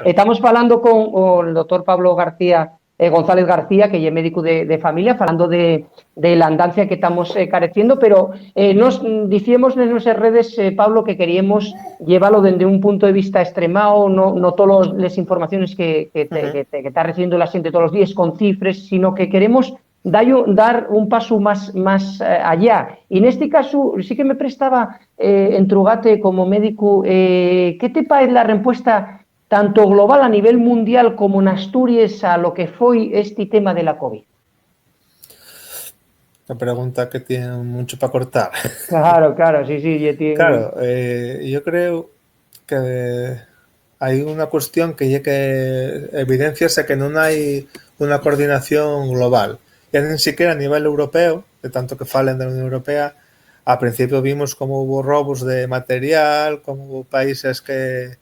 Estamos falando con o doctor Pablo García González García, que é médico de familia, falando de la andancia que estamos careciendo, pero nos dicíamos nas nosas redes, Pablo, que queríamos llevarlo desde un punto de vista extremado, no todas las informaciones que está recibiendo la xente todos os días con cifres, sino que queremos dar un paso más allá. Y en este caso, sí que me prestaba entrugate como médico, ¿qué te parece la respuesta tanto global a nivel mundial como en Asturias a lo que fue este tema de la COVID? Una pregunta que tiene mucho para cortar. Claro, sí, Claro, yo creo que hay una cuestión que evidenciase que no hay una coordinación global. Ya ni siquiera a nivel europeo, de tanto que falen de la Unión Europea, al principio vimos cómo hubo robos de material, cómo hubo países que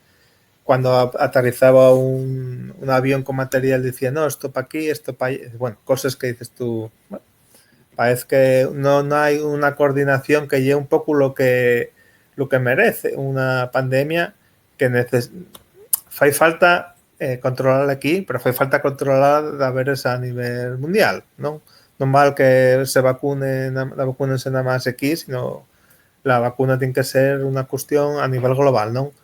cuando aterrizaba un avión con material decía, no, esto para aquí, esto para allí. Bueno, cosas que dices tú, bueno, parece que no hay una coordinación que lleve un poco lo que merece una pandemia que fai falta controlar aquí, pero fai falta controlar a veres a nivel mundial, non? Non val que se vacunen nada máis aquí, sino la vacuna tiene que ser una cuestión a nivel global, non?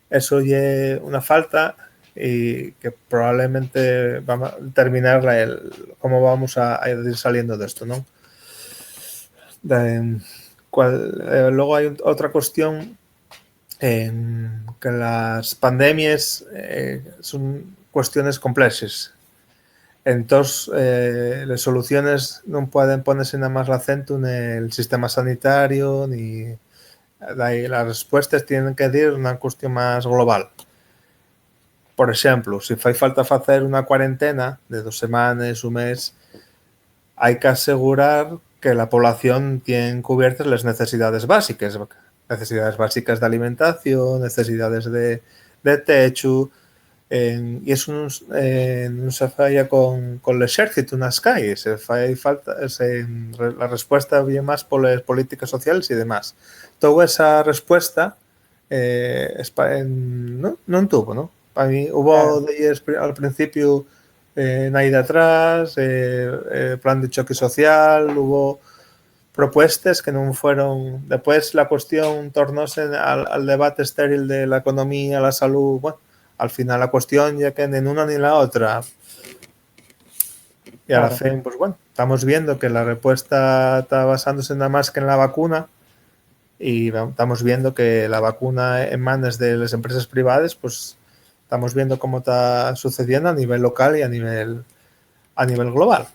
Eso lle unha falta y que probablemente vamos a terminar cómo vamos a ir saliendo de esto, ¿no? Luego hay otra cuestión que las pandemias son cuestiones complejas. Entonces, las soluciones no pueden ponerse nada más el acento en el sistema sanitario, ni las respuestas tienen que ir una cuestión más global. Por exemplo, se fai falta facer unha cuarentena de 2 semanas, un mes, hai que asegurar que la población tiene cubiertas las necesidades básicas de alimentación, necesidades de techo, y eso non se falla con el exército nas calles, la respuesta viene máis polas políticas sociales e demás. Toda esa respuesta non tuvo, non? Para mí hubo al principio na ida atrás, plan de choque social, hubo propuestas que no fueron. Después la cuestión tornóse al debate estéril de la economía, la salud. Bueno, al final la cuestión ya que ni una ni la otra. Y a la fin, pues bueno, estamos viendo que la respuesta está basándose nada más que en la vacuna. Y estamos viendo que la vacuna en manos de las empresas privadas, pues estamos viendo cómo está sucediendo a nivel local y a nivel global.